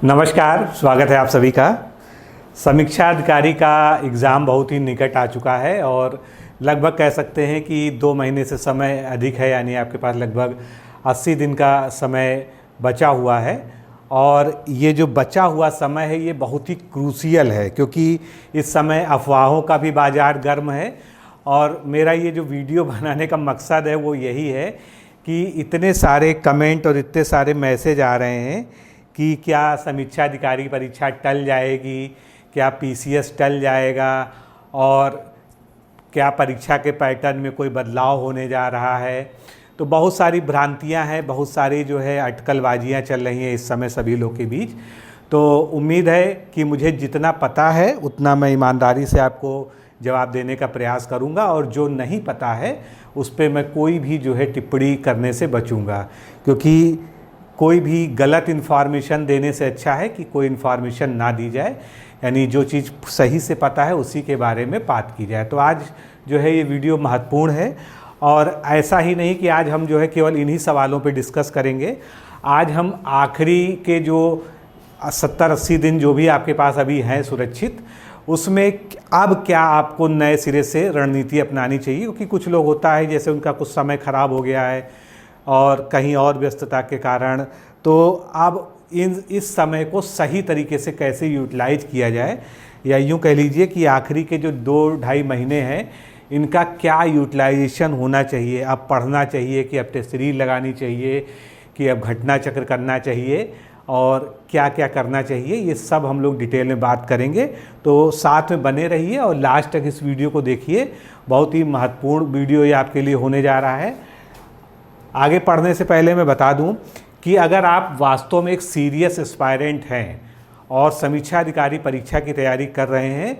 नमस्कार, स्वागत है आप सभी का। समीक्षा अधिकारी का एग्ज़ाम बहुत ही निकट आ चुका है और लगभग कह सकते हैं कि 2 महीने से समय अधिक है, यानी आपके पास लगभग 80 दिन का समय बचा हुआ है। और ये जो बचा हुआ समय है ये बहुत ही क्रूशियल है, क्योंकि इस समय अफवाहों का भी बाज़ार गर्म है। और मेरा ये जो वीडियो बनाने का मकसद है वो यही है कि इतने सारे कमेंट और इतने सारे मैसेज आ रहे हैं कि क्या समीक्षा अधिकारी परीक्षा टल जाएगी, क्या पीसीएस टल जाएगा, और क्या परीक्षा के पैटर्न में कोई बदलाव होने जा रहा है। तो बहुत सारी भ्रांतियां हैं, बहुत सारी जो है अटकलबाजियां चल रही हैं इस समय सभी लोग के बीच। तो उम्मीद है कि मुझे जितना पता है उतना मैं ईमानदारी से आपको जवाब देने का प्रयास करूंगा, और जो नहीं पता है उस पर मैं कोई भी जो है टिप्पणी करने से बचूंगा, क्योंकि कोई भी गलत इन्फॉर्मेशन देने से अच्छा है कि कोई इन्फॉर्मेशन ना दी जाए, यानी जो चीज़ सही से पता है उसी के बारे में बात की जाए। तो आज जो है ये वीडियो महत्वपूर्ण है, और ऐसा ही नहीं कि आज हम जो है केवल इन्हीं सवालों पे डिस्कस करेंगे। आज हम आखिरी के जो 70-80 दिन जो भी आपके पास अभी हैं सुरक्षित, उसमें अब क्या आपको नए सिरे से रणनीति अपनानी चाहिए। क्योंकि कुछ लोग होता है जैसे उनका कुछ समय ख़राब हो गया है और कहीं और व्यस्तता के कारण, तो अब इस समय को सही तरीके से कैसे यूटिलाइज किया जाए, या यूँ कह लीजिए कि आखिरी के जो 2-2.5 महीने हैं इनका क्या यूटिलाइजेशन होना चाहिए। अब पढ़ना चाहिए कि अब टेस्ट सीरीज लगानी चाहिए, कि अब घटना चक्र करना चाहिए, और क्या क्या करना चाहिए, ये सब हम लोग डिटेल में बात करेंगे। तो साथ में बने रहिए और लास्ट तक इस वीडियो को देखिए। बहुत ही महत्वपूर्ण वीडियो ये आपके लिए होने जा रहा है। आगे पढ़ने से पहले मैं बता दूं कि अगर आप वास्तव में एक सीरियस एस्पायरेंट हैं और समीक्षा अधिकारी परीक्षा की तैयारी कर रहे हैं,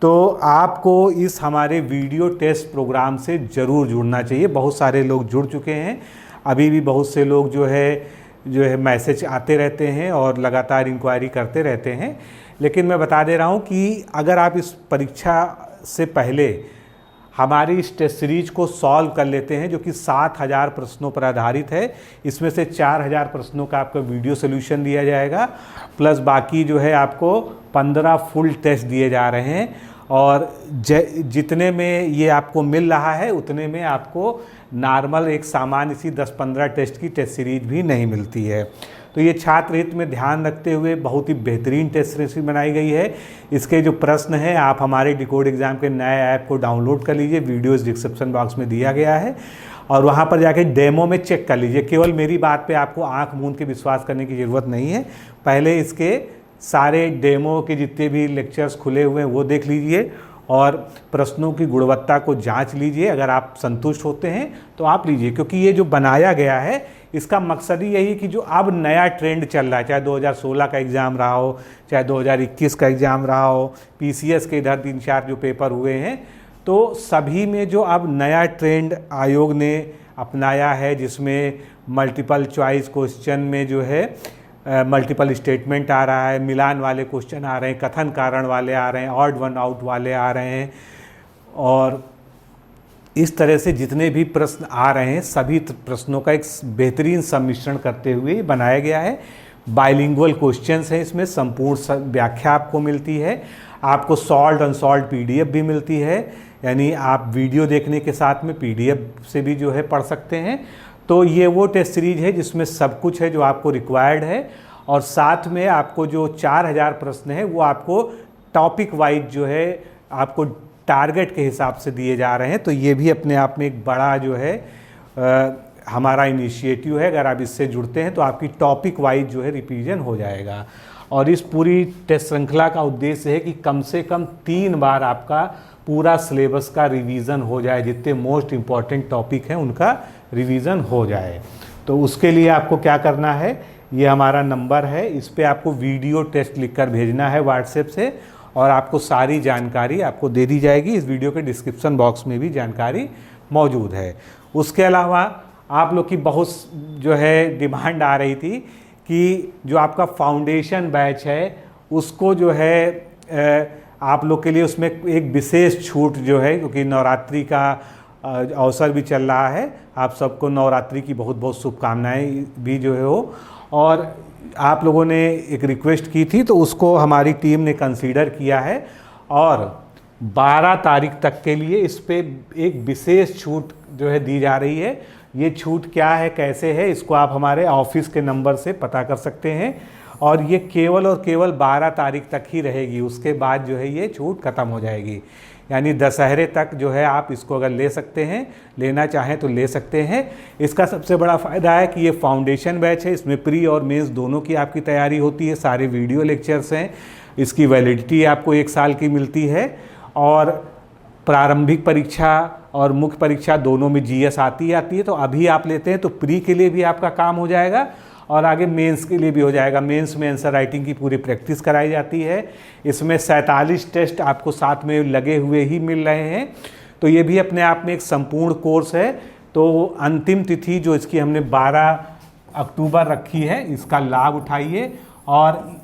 तो आपको इस हमारे वीडियो टेस्ट प्रोग्राम से ज़रूर जुड़ना चाहिए। बहुत सारे लोग जुड़ चुके हैं, अभी भी बहुत से लोग जो है मैसेज आते रहते हैं और लगातार इंक्वायरी करते रहते हैं। लेकिन मैं बता दे रहा हूं कि अगर आप इस परीक्षा से पहले हमारी इस टेस्ट सीरीज को सॉल्व कर लेते हैं, जो कि 7000 प्रश्नों पर आधारित है, इसमें से 4000 प्रश्नों का आपका वीडियो सोल्यूशन दिया जाएगा, प्लस बाकी जो है आपको 15 फुल टेस्ट दिए जा रहे हैं। और जितने में ये आपको मिल रहा है उतने में आपको नॉर्मल एक सामान्य सी 10-15 टेस्ट की टेस्ट सीरीज भी नहीं मिलती है। तो ये छात्र हित में ध्यान रखते हुए बहुत ही बेहतरीन टेस्ट सीरीज बनाई गई है। इसके जो प्रश्न हैं आप हमारे डिकोड एग्जाम के नए ऐप को डाउनलोड कर लीजिए, वीडियोस डिस्क्रिप्शन बॉक्स में दिया गया है, और वहाँ पर जाके डेमो में चेक कर लीजिए। केवल मेरी बात पे आपको आंख मूंद के विश्वास करने की ज़रूरत नहीं है। पहले इसके सारे डेमो के जितने भी लेक्चर्स खुले हुए हैं वो देख लीजिए, और प्रश्नों की गुणवत्ता को जांच लीजिए। अगर आप संतुष्ट होते हैं तो आप लीजिए, क्योंकि ये जो बनाया गया है इसका मकसद ही यही कि जो अब नया ट्रेंड चल रहा है, चाहे 2016 का एग्ज़ाम रहा हो, चाहे 2021 का एग्ज़ाम रहा हो, पीसीएस के इधर 3-4 जो पेपर हुए हैं, तो सभी में जो अब नया ट्रेंड आयोग ने अपनाया है, जिसमें मल्टीपल चॉइस क्वेश्चन में जो है मल्टीपल स्टेटमेंट आ रहा है, मिलान वाले क्वेश्चन आ रहे हैं, कथन कारण वाले आ रहे हैं, ऑड वन आउट वाले आ रहे हैं, और इस तरह से जितने भी प्रश्न आ रहे हैं सभी प्रश्नों का एक बेहतरीन सम्मिश्रण करते हुए बनाया गया है। बाइलिंगुअल क्वेश्चंस हैं, इसमें संपूर्ण व्याख्या आपको मिलती है, आपको सॉल्व्ड अनसॉल्व्ड पीडीएफ भी मिलती है, यानी आप वीडियो देखने के साथ में पीडीएफ से भी जो है पढ़ सकते हैं। तो ये वो टेस्ट सीरीज है जिसमें सब कुछ है जो आपको रिक्वायर्ड है, और साथ में आपको जो 4000 प्रश्न है वो आपको टॉपिक वाइज जो है आपको टारगेट के हिसाब से दिए जा रहे हैं। तो ये भी अपने आप में एक बड़ा जो है हमारा इनिशिएटिव है। अगर आप इससे जुड़ते हैं तो आपकी टॉपिक वाइज जो है रिवीजन हो जाएगा। और इस पूरी टेस्ट श्रृंखला का उद्देश्य है कि कम से कम 3 बार आपका पूरा सिलेबस का रिवीजन हो जाए, जितने मोस्ट इम्पॉर्टेंट टॉपिक हैं उनका रिवीजन हो जाए। तो उसके लिए आपको क्या करना है, ये हमारा नंबर है, इस पर आपको वीडियो टेस्ट लिखकर भेजना है व्हाट्सएप से, और आपको सारी जानकारी आपको दे दी जाएगी। इस वीडियो के डिस्क्रिप्शन बॉक्स में भी जानकारी मौजूद है। उसके अलावा आप लोग की बहुत जो है डिमांड आ रही थी कि जो आपका फाउंडेशन बैच है उसको जो है आप लोग के लिए उसमें एक विशेष छूट जो है, क्योंकि नवरात्रि का अवसर भी चल रहा है, आप सबको नवरात्रि की बहुत बहुत शुभकामनाएं भी जो है हो। और आप लोगों ने एक रिक्वेस्ट की थी, तो उसको हमारी टीम ने कंसीडर किया है और 12 तारीख तक के लिए इस पे एक विशेष छूट जो है दी जा रही है। ये छूट क्या है, कैसे है, इसको आप हमारे ऑफिस के नंबर से पता कर सकते हैं और ये केवल और केवल 12 तारीख तक ही रहेगी। उसके बाद जो है ये छूट ख़त्म हो जाएगी, यानी दशहरे तक जो है आप इसको अगर ले सकते हैं, लेना चाहें तो ले सकते हैं। इसका सबसे बड़ा फ़ायदा है कि ये फाउंडेशन बैच है, इसमें प्री और मेंस दोनों की आपकी तैयारी होती है, सारे वीडियो लेक्चर्स हैं, इसकी वैलिडिटी आपको 1 साल की मिलती है और प्रारंभिक परीक्षा और मुख्य परीक्षा दोनों में जीएस आती है। तो अभी आप लेते हैं तो प्री के लिए भी आपका काम हो जाएगा और आगे मेंस के लिए भी हो जाएगा। मेंस में आंसर राइटिंग की पूरी प्रैक्टिस कराई जाती है। इसमें 47 टेस्ट आपको साथ में लगे हुए ही मिल रहे हैं, तो ये भी अपने आप में एक संपूर्ण कोर्स है। तो अंतिम तिथि जो इसकी हमने 12 अक्टूबर रखी है, इसका लाभ उठाइए और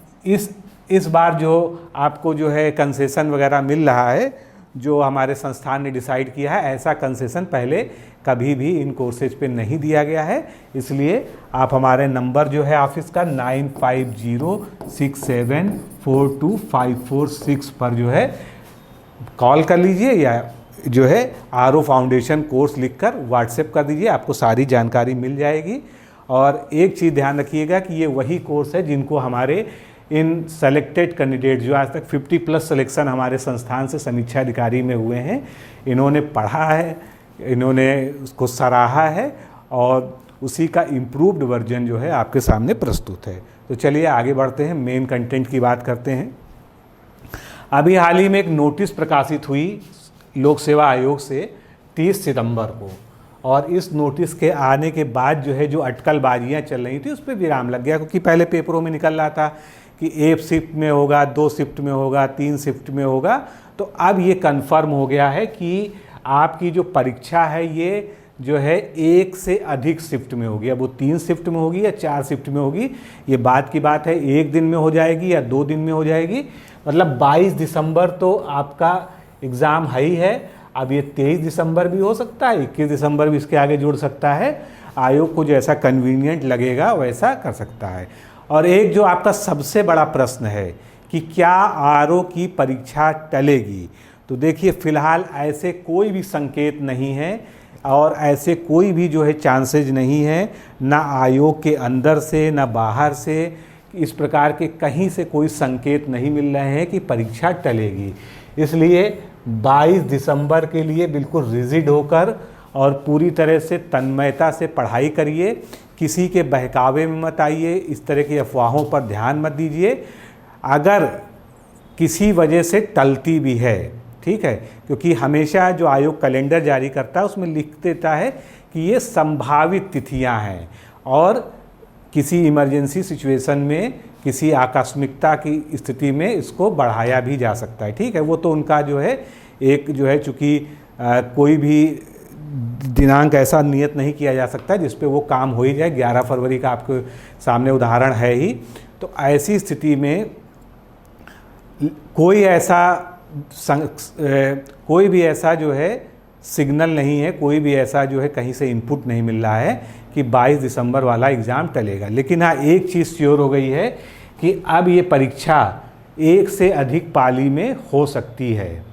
इस बार जो आपको जो है कंसेशन वगैरह मिल रहा है, जो हमारे संस्थान ने डिसाइड किया है, ऐसा कंसेशन पहले कभी भी इन कोर्सेज पे नहीं दिया गया है। इसलिए आप हमारे नंबर जो है ऑफिस का 9506742546 पर जो है कॉल कर लीजिए या जो है आरओ फाउंडेशन कोर्स लिखकर व्हाट्सएप कर दीजिए, आपको सारी जानकारी मिल जाएगी। और एक चीज़ ध्यान रखिएगा कि ये वही कोर्स है जिनको हमारे इन सेलेक्टेड कैंडिडेट जो आज तक 50+ सिलेक्शन हमारे संस्थान से समीक्षा अधिकारी में हुए हैं, इन्होंने पढ़ा है, इन्होंने उसको सराहा है और उसी का इम्प्रूव्ड वर्जन जो है आपके सामने प्रस्तुत है। तो चलिए आगे बढ़ते हैं, मेन कंटेंट की बात करते हैं। अभी हाल ही में एक नोटिस प्रकाशित हुई लोक सेवा आयोग से 30 सितंबर को, और इस नोटिस के आने के बाद जो है जो अटकलबाजियाँ चल रही थी उस पर विराम लग गया, क्योंकि पहले पेपरों में निकल रहा था कि 1 शिफ्ट में होगा, 2 शिफ्ट में होगा, 3 शिफ्ट में होगा। तो अब ये कन्फर्म हो गया है कि आपकी जो परीक्षा है ये जो है 1 से अधिक शिफ्ट में होगी। अब वो 3 शिफ्ट में होगी या 4 शिफ्ट में होगी, ये बात की बात है, 1 दिन में हो जाएगी या 2 दिन में हो जाएगी। मतलब 22 दिसंबर तो आपका एग्ज़ाम है ही है। अब ये 23 दिसंबर भी हो सकता है, 21 दिसंबर भी इसके आगे जुड़ सकता है। आयोग को जैसा कन्वीनियंट लगेगा वैसा कर सकता है। और एक जो आपका सबसे बड़ा प्रश्न है कि क्या आरओ की परीक्षा टलेगी, तो देखिए फ़िलहाल ऐसे कोई भी संकेत नहीं है और ऐसे कोई भी जो है चांसेज नहीं है, ना आयोग के अंदर से ना बाहर से, इस प्रकार के कहीं से कोई संकेत नहीं मिल रहे हैं कि परीक्षा टलेगी। इसलिए 22 दिसंबर के लिए बिल्कुल रिजिड होकर और पूरी तरह से तन्मयता से पढ़ाई करिए, किसी के बहकावे में मत आइए, इस तरह की अफवाहों पर ध्यान मत दीजिए। अगर किसी वजह से टलती भी है, ठीक है, क्योंकि हमेशा जो आयोग कैलेंडर जारी करता है उसमें लिख देता है कि ये संभावित तिथियां हैं और किसी इमरजेंसी सिचुएशन में, किसी आकस्मिकता की स्थिति में इसको बढ़ाया भी जा सकता है, ठीक है। वो तो उनका जो है एक जो है, चूँकि कोई भी दिनांक ऐसा नियत नहीं किया जा सकता जिस पे वो काम हो ही जाए। 11 फरवरी का आपके सामने उदाहरण है ही। तो ऐसी स्थिति में कोई भी ऐसा जो है सिग्नल नहीं है, कोई भी ऐसा जो है कहीं से इनपुट नहीं मिल रहा है कि 22 दिसंबर वाला एग्ज़ाम टलेगा। लेकिन हाँ, एक चीज़ श्योर हो गई है कि अब ये परीक्षा 1 से अधिक पाली में हो सकती है।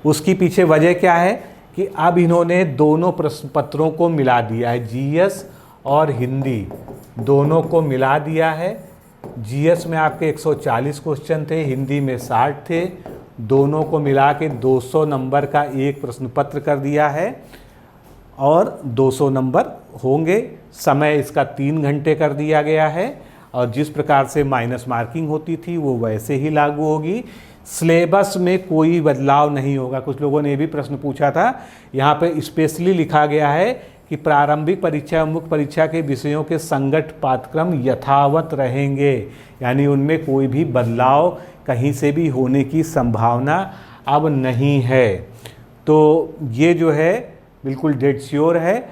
उसकी पीछे वजह क्या है कि अब इन्होंने दोनों प्रश्न पत्रों को मिला दिया है, जीएस और हिंदी दोनों को मिला दिया है। जीएस में आपके 140 क्वेश्चन थे, हिंदी में 60 थे, दोनों को मिला के 200 नंबर का एक प्रश्न पत्र कर दिया है और 200 नंबर होंगे। समय इसका 3 घंटे कर दिया गया है और जिस प्रकार से माइनस मार्किंग होती थी वो वैसे ही लागू होगी। सिलेबस में कोई बदलाव नहीं होगा। कुछ लोगों ने भी प्रश्न पूछा था, यहाँ पे स्पेशली लिखा गया है कि प्रारंभिक परीक्षा और मुख्य परीक्षा के विषयों के संगत पाठ्यक्रम यथावत रहेंगे, यानी उनमें कोई भी बदलाव कहीं से भी होने की संभावना अब नहीं है। तो ये जो है बिल्कुल डेड श्योर है।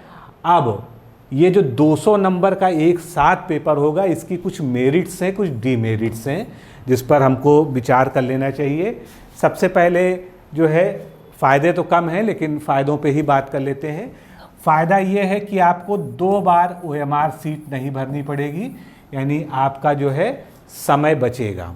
अब ये जो 200 नंबर का एक साथ पेपर होगा, इसकी कुछ मेरिट्स हैं, कुछ डीमेरिट्स हैं, जिस पर हमको विचार कर लेना चाहिए। सबसे पहले जो है फ़ायदे तो कम हैं, लेकिन फ़ायदों पे ही बात कर लेते हैं। फ़ायदा ये है कि आपको 2 बार OMR सीट नहीं भरनी पड़ेगी। यानी आपका जो है समय बचेगा।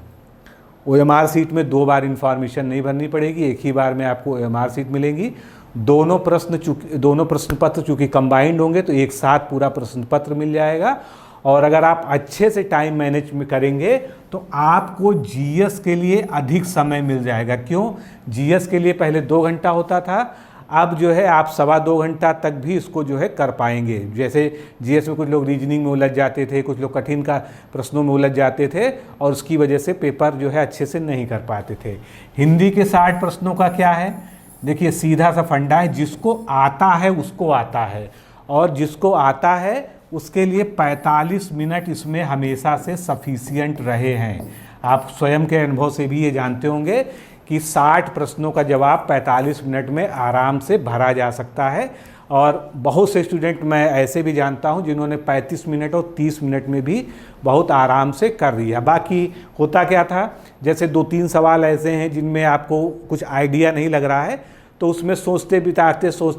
OMR सीट में 2 बार इन्फॉर्मेशन नहीं भरनी पड़ेगी, एक ही बार में आपको OMR सीट मिलेगी। दोनों प्रश्न पत्र चूँकि कंबाइंड होंगे तो एक साथ पूरा प्रश्न पत्र मिल जाएगा। और अगर आप अच्छे से टाइम मैनेज में करेंगे तो आपको GS के लिए अधिक समय मिल जाएगा। क्यों? GS के लिए पहले 2 घंटा होता था, अब जो है आप 2.25 घंटा तक भी इसको जो है कर पाएंगे। जैसे GS में कुछ लोग रीजनिंग में उलझ जाते थे, कुछ लोग कठिन का प्रश्नों में उलझ जाते थे और उसकी वजह से पेपर जो है अच्छे से नहीं कर पाते थे। हिंदी के 60 प्रश्नों का क्या है? देखिए सीधा सा फंडा है, जिसको आता है उसको आता है, और जिसको आता है उसके लिए 45 मिनट इसमें हमेशा से सफिशियंट रहे हैं। आप स्वयं के अनुभव से भी ये जानते होंगे कि 60 प्रश्नों का जवाब 45 मिनट में आराम से भरा जा सकता है। और बहुत से स्टूडेंट मैं ऐसे भी जानता हूं जिन्होंने 35 मिनट और 30 मिनट में भी बहुत आराम से कर लिया। बाकी होता क्या था, जैसे 2-3 सवाल ऐसे हैं जिनमें आपको कुछ आइडिया नहीं लग रहा है, तो उसमें सोचते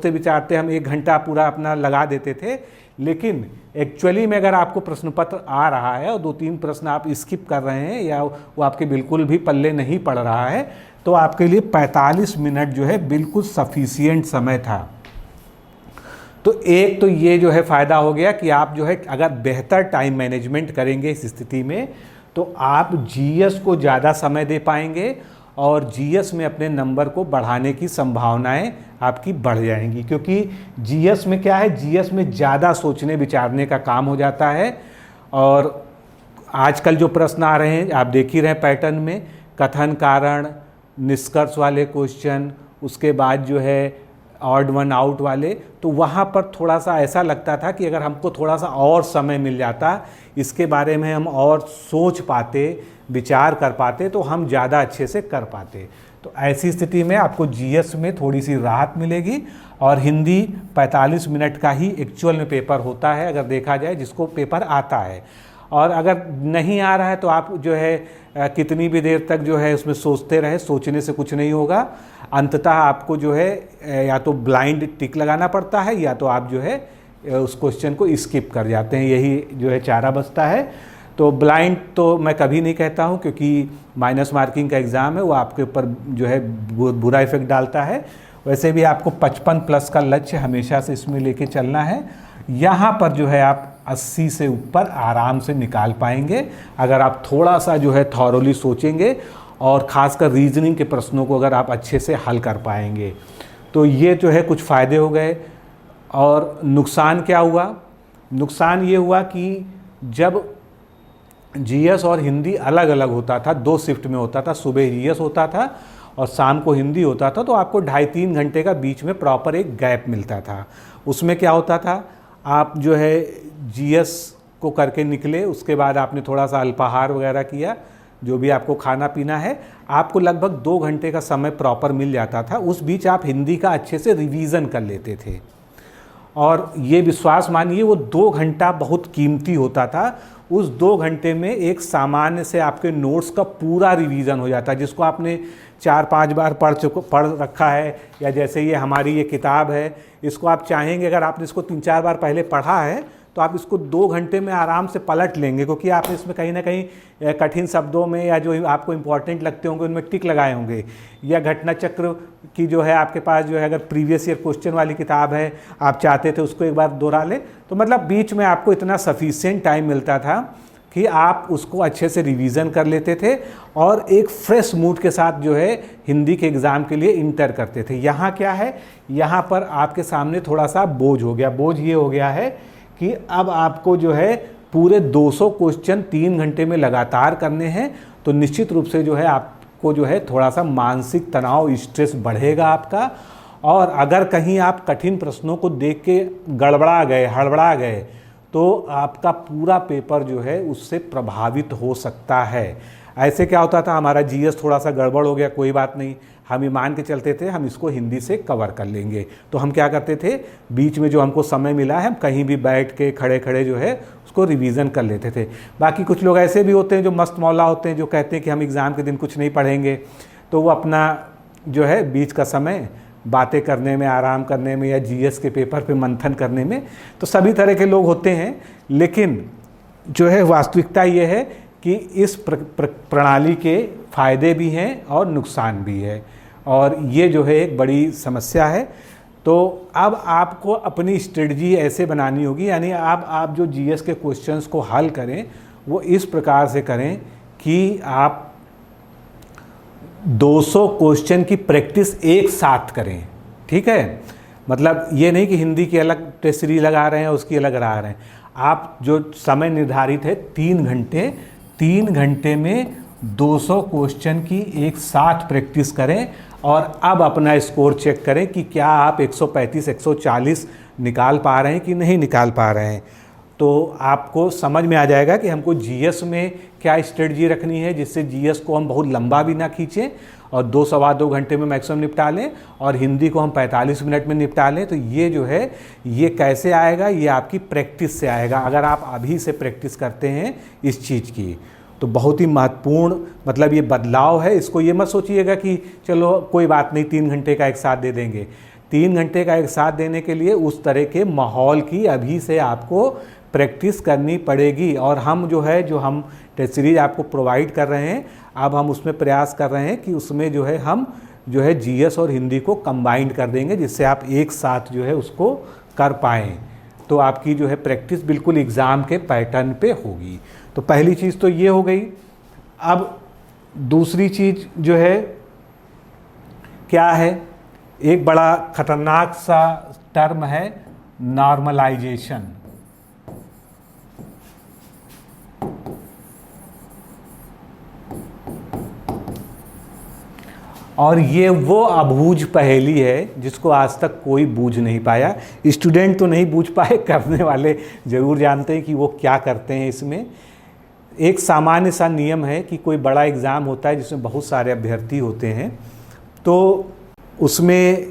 विचारते हम 1 घंटा पूरा अपना लगा देते थे। लेकिन एक्चुअली में अगर आपको प्रश्न पत्र आ रहा है और 2-3 प्रश्न आप स्किप कर रहे हैं या वो आपके बिल्कुल भी पल्ले नहीं पड़ रहा है, तो आपके लिए 45 मिनट जो है बिल्कुल सफिशियंट समय था। तो एक तो ये जो है फ़ायदा हो गया कि आप जो है अगर बेहतर टाइम मैनेजमेंट करेंगे इस स्थिति में तो आप GS को ज़्यादा समय दे पाएंगे और GS में अपने नंबर को बढ़ाने की संभावनाएं आपकी बढ़ जाएंगी। क्योंकि GS में क्या है, GS में ज़्यादा सोचने विचारने का काम हो जाता है। और आजकल जो प्रश्न आ रहे हैं आप देख ही रहे हैं पैटर्न में, कथन कारण निष्कर्ष वाले क्वेश्चन, उसके बाद जो है ऑड वन आउट वाले, तो वहाँ पर थोड़ा सा ऐसा लगता था कि अगर हमको थोड़ा सा और समय मिल जाता, इसके बारे में हम और सोच पाते, विचार कर पाते, तो हम ज़्यादा अच्छे से कर पाते। तो ऐसी स्थिति में आपको GS में थोड़ी सी राहत मिलेगी। और हिंदी 45 मिनट का ही एक्चुअल में पेपर होता है अगर देखा जाए, जिसको पेपर आता है। और अगर नहीं आ रहा है तो आप जो है कितनी भी देर तक जो है उसमें सोचते रहे, सोचने से कुछ नहीं होगा। अंततः आपको जो है या तो ब्लाइंड टिक लगाना पड़ता है या तो आप जो है उस क्वेश्चन को स्किप कर जाते हैं, यही जो है चारा बचता है। तो ब्लाइंड तो मैं कभी नहीं कहता हूं, क्योंकि माइनस मार्किंग का एग्ज़ाम है, वो आपके ऊपर जो है बुरा इफेक्ट डालता है। वैसे भी आपको 55 प्लस का लक्ष्य हमेशा से इसमें लेके चलना है। यहाँ पर जो है आप 80 से ऊपर आराम से निकाल पाएंगे अगर आप थोड़ा सा जो है थॉरोली सोचेंगे और ख़ासकर रीजनिंग के प्रश्नों को अगर आप अच्छे से हल कर पाएंगे। तो ये जो है कुछ फ़ायदे हो गए। और नुकसान क्या हुआ? नुकसान ये हुआ कि जब GS और हिंदी अलग अलग होता था, 2 शिफ्ट में होता था, सुबह GS होता था और शाम को हिंदी होता था, तो आपको 2.5-3 घंटे का बीच में प्रॉपर एक गैप मिलता था। उसमें क्या होता था, आप जो है GS को करके निकले, उसके बाद आपने थोड़ा सा अल्पाहार वगैरह किया, जो भी आपको खाना पीना है, आपको लगभग 2 घंटे का समय प्रॉपर मिल जाता था। उस बीच आप हिंदी का अच्छे से रिवीजन कर लेते थे। और ये विश्वास मानिए वो 2 घंटा बहुत कीमती होता था। उस 2 घंटे में एक सामान्य से आपके नोट्स का पूरा रिवीजन हो जाता है, जिसको आपने 4-5 बार पढ़ रखा है। या जैसे ये हमारी ये किताब है, इसको आप चाहेंगे अगर आपने इसको 3-4 बार पहले पढ़ा है तो आप इसको 2 घंटे में आराम से पलट लेंगे, क्योंकि आपने इसमें कहीं ना कहीं कठिन शब्दों में या जो आपको इम्पोर्टेंट लगते होंगे उनमें टिक लगाए होंगे। या घटना चक्र की जो है आपके पास जो है अगर प्रीवियस ईयर क्वेश्चन वाली किताब है, आप चाहते थे उसको एक बार दोहरा लें, तो मतलब बीच में आपको इतना सफिशिएंट टाइम मिलता था कि आप उसको अच्छे से रिवीजन कर लेते थे और एक फ्रेश मूड के साथ जो है हिंदी के एग्ज़ाम के लिए इंटर करते थे। यहाँ क्या है, यहाँ पर आपके सामने थोड़ा सा बोझ हो गया। बोझ ये हो गया है कि अब आपको जो है पूरे 200 क्वेश्चन 3 घंटे में लगातार करने हैं, तो निश्चित रूप से जो है आपको जो है थोड़ा सा मानसिक तनाव, स्ट्रेस बढ़ेगा आपका। और अगर कहीं आप कठिन प्रश्नों को देख के गड़बड़ा गए, हड़बड़ा गए, तो आपका पूरा पेपर जो है उससे प्रभावित हो सकता है। ऐसे क्या होता था, हमारा GS थोड़ा सा गड़बड़ हो गया, कोई बात नहीं, हम ये मान के चलते थे हम इसको हिंदी से कवर कर लेंगे। तो हम क्या करते थे, बीच में जो हमको समय मिला है हम कहीं भी बैठ के खड़े खड़े जो है उसको रिवीजन कर लेते थे। बाकी कुछ लोग ऐसे भी होते हैं जो मस्त मौला होते हैं, जो कहते हैं कि हम एग्ज़ाम के दिन कुछ नहीं पढ़ेंगे, तो वो अपना जो है बीच का समय बातें करने में, आराम करने में या GS के पेपर पे मंथन करने में, तो सभी तरह के लोग होते हैं। लेकिन जो है वास्तविकता ये है कि इस प्रणाली के फ़ायदे भी हैं और नुकसान भी है, और ये जो है एक बड़ी समस्या है। तो अब आपको अपनी स्ट्रेटजी ऐसे बनानी होगी, यानी आप जो जीएस के क्वेश्चंस को हल करें वो इस प्रकार से करें कि आप 200 क्वेश्चन की प्रैक्टिस एक साथ करें, ठीक है। मतलब ये नहीं कि हिंदी की अलग टेस्ट सीरीज लगा रहे हैं उसकी अलग लगा रहे हैं। आप जो समय निर्धारित है 3 घंटे, 3 घंटे में 200 क्वेश्चन की एक साथ प्रैक्टिस करें, और अब अपना स्कोर चेक करें कि क्या आप 135 140 निकाल पा रहे हैं कि नहीं निकाल पा रहे हैं। तो आपको समझ में आ जाएगा कि हमको जीएस में क्या स्ट्रेटजी रखनी है, जिससे जीएस को हम बहुत लंबा भी ना खींचें और 2 सवा 2 घंटे में मैक्सिमम निपटा लें, और हिंदी को हम 45 मिनट में निपटा लें। तो ये जो है ये कैसे आएगा, ये आपकी प्रैक्टिस से आएगा। अगर आप अभी से प्रैक्टिस करते हैं इस चीज़ की तो बहुत ही महत्वपूर्ण मतलब ये बदलाव है। इसको ये मत सोचिएगा कि चलो कोई बात नहीं 3 घंटे का एक साथ दे देंगे। 3 घंटे का एक साथ देने के लिए उस तरह के माहौल की अभी से आपको प्रैक्टिस करनी पड़ेगी। और हम हम टेस्ट सीरीज आपको प्रोवाइड कर रहे हैं, अब हम उसमें प्रयास कर रहे हैं कि उसमें जो है हम जीएस और हिंदी को कंबाइंड कर देंगे, जिससे आप एक साथ जो है उसको कर पाएँ। तो आपकी जो है प्रैक्टिस बिल्कुल एग्ज़ाम के पैटर्न पे होगी। तो पहली चीज़ तो ये हो गई। अब दूसरी चीज़ जो है क्या है, एक बड़ा खतरनाक सा टर्म है नॉर्मलाइजेशन। और ये वो अबूझ पहेली है जिसको आज तक कोई बूझ नहीं पाया। स्टूडेंट तो नहीं बूझ पाए, करने वाले ज़रूर जानते हैं कि वो क्या करते हैं। इसमें एक सामान्य सा नियम है कि कोई बड़ा एग्ज़ाम होता है जिसमें बहुत सारे अभ्यर्थी होते हैं, तो उसमें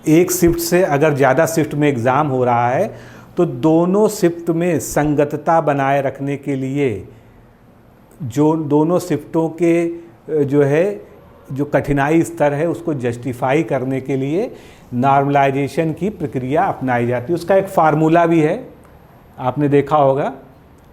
एक शिफ्ट से अगर ज़्यादा शिफ्ट में एग्ज़ाम हो रहा है तो दोनों शिफ्ट में संगतता बनाए रखने के लिए जो दोनों शिफ्टों के जो कठिनाई स्तर है उसको जस्टिफाई करने के लिए नॉर्मलाइजेशन की प्रक्रिया अपनाई जाती है। उसका एक फार्मूला भी है, आपने देखा होगा,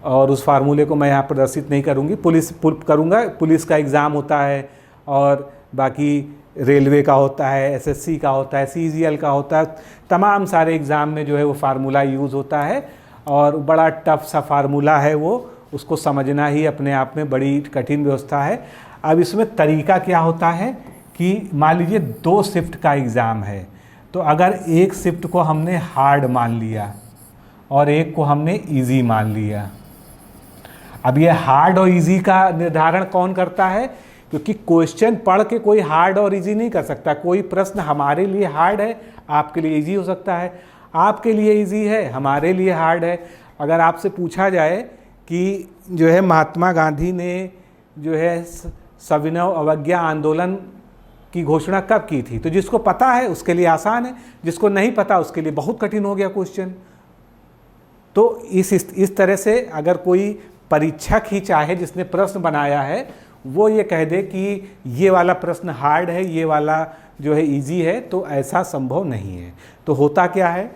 और उस फार्मूले को मैं यहाँ प्रदर्शित नहीं करूँगी। पुलिस का एग्ज़ाम होता है, और बाकी रेलवे का होता है, एसएससी का होता है, सीजीएल का होता है, तमाम सारे एग्ज़ाम में जो है वो फार्मूला यूज़ होता है, और बड़ा टफ सा फार्मूला है वो, उसको समझना ही अपने आप में बड़ी कठिन व्यवस्था है। अब इसमें तरीका क्या होता है कि मान लीजिए 2 शिफ्ट का एग्ज़ाम है, तो अगर एक शिफ्ट को हमने हार्ड मान लिया और एक को हमने इजी मान लिया। अब ये हार्ड और इजी का निर्धारण कौन करता है, क्योंकि क्वेश्चन पढ़ के कोई हार्ड और इजी नहीं कर सकता। कोई प्रश्न हमारे लिए हार्ड है, आपके लिए इजी हो सकता है, आपके लिए इजी है, हमारे लिए हार्ड है। अगर आपसे पूछा जाए कि जो है महात्मा गांधी ने जो है सविनय अवज्ञा आंदोलन की घोषणा कब की थी, तो जिसको पता है उसके लिए आसान है, जिसको नहीं पता उसके लिए बहुत कठिन हो गया क्वेश्चन। तो इस तरह से अगर कोई परीक्षक ही चाहे जिसने प्रश्न बनाया है वो ये कह दे कि ये वाला प्रश्न हार्ड है, ये वाला जो है इजी है, तो ऐसा संभव नहीं है। तो होता क्या है,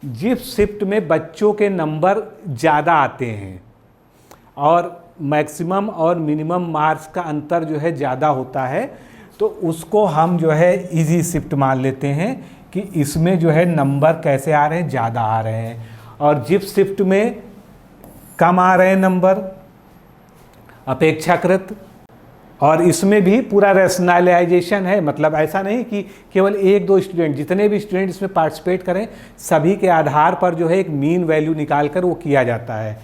जिस शिफ्ट में बच्चों के नंबर ज़्यादा आते हैं और मैक्सिमम और मिनिमम मार्क्स का अंतर जो है ज़्यादा होता है, तो उसको हम जो है इजी शिफ्ट मान लेते हैं कि इसमें जो है नंबर कैसे आ रहे हैं, ज़्यादा आ रहे हैं। और जिस शिफ्ट में कम आ रहे हैं नंबर अपेक्षाकृत, और इसमें भी पूरा रैशनलाइजेशन है। मतलब ऐसा नहीं कि केवल 1-2 स्टूडेंट, जितने भी स्टूडेंट इसमें पार्टिसिपेट करें सभी के आधार पर जो है एक मीन वैल्यू निकाल कर वो किया जाता है।